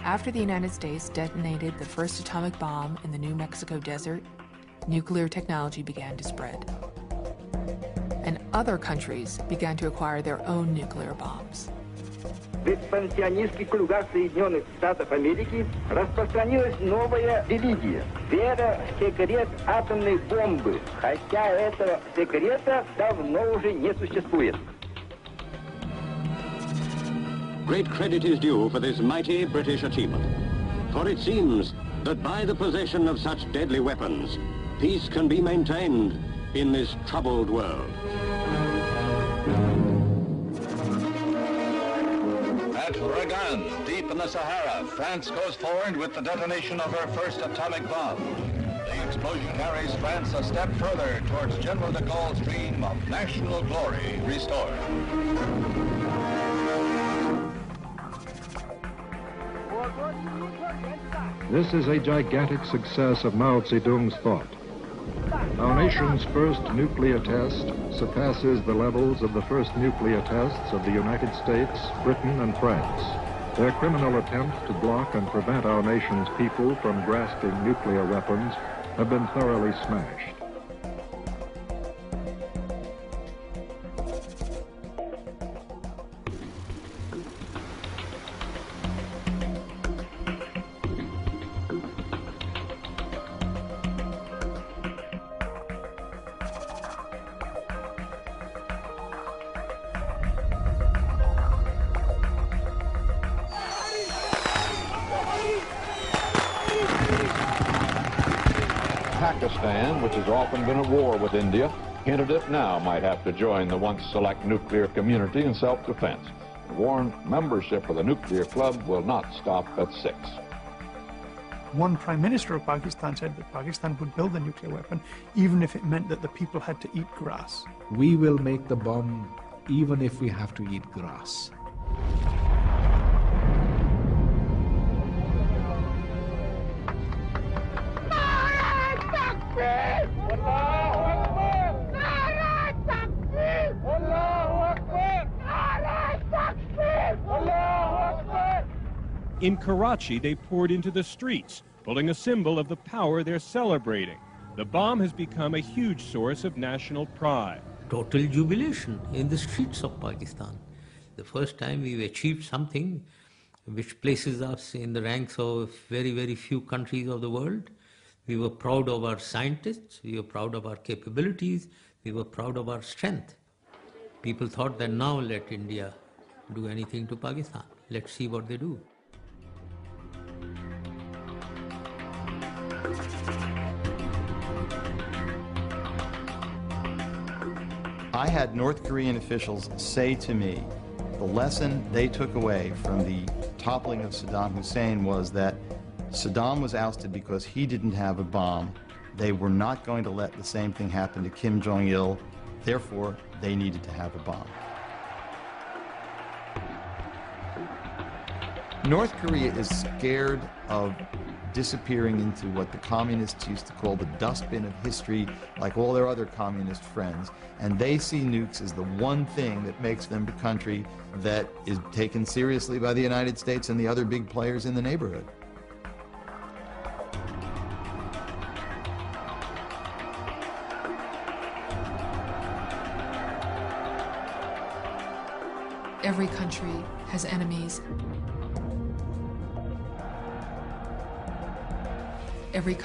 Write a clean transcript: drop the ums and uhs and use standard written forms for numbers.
After the United States detonated the first atomic bomb in the New Mexico desert, nuclear technology began to spread. And other countries began to acquire their own nuclear bombs. В экспансионистских кругах Соединенных Штатов Америки распространилась новая религия – вера в секрет атомной бомбы, хотя этого секрета давно уже не существует. Great credit is due for this mighty British achievement, for it seems that by the possession of such deadly weapons, peace can be maintained in this troubled world. At Regan, deep in the Sahara, France goes forward with the detonation of her first atomic bomb. The explosion carries France a step further towards General de Gaulle's dream of national glory restored. This is a gigantic success of Mao Zedong's thought. Our nation's first nuclear test surpasses the levels of the first nuclear tests of the United States, Britain, and France. Their criminal attempt to block and prevent our nation's people from grasping nuclear weapons have been thoroughly smashed. Pakistan, which has often been at war with India, hinted it now might have to join the once select nuclear community in self-defense, and warned membership of the nuclear club will not stop at 6. One Prime Minister of Pakistan said that Pakistan would build a nuclear weapon even if it meant that the people had to eat grass. We will make the bomb even if we have to eat grass. In Karachi, they poured into the streets, pulling a symbol of the power they're celebrating. The bomb has become a huge source of national pride. Total jubilation in the streets of Pakistan. The first time we've achieved something which places us in the ranks of very, very few countries of the world. We were proud of our scientists, we were proud of our capabilities, we were proud of our strength. People thought that now let India do anything to Pakistan. Let's see what they do. I had North Korean officials say to me, the lesson they took away from the toppling of Saddam Hussein was that Saddam was ousted because he didn't have a bomb. They were not going to let the same thing happen to Kim Jong-il. Therefore, they needed to have a bomb. North Korea is scared of disappearing into what the communists used to call the dustbin of history, like all their other communist friends, and they see nukes as the one thing that makes them a country that is taken seriously by the United States and the other big players in the neighborhood. Every country has enemies. Every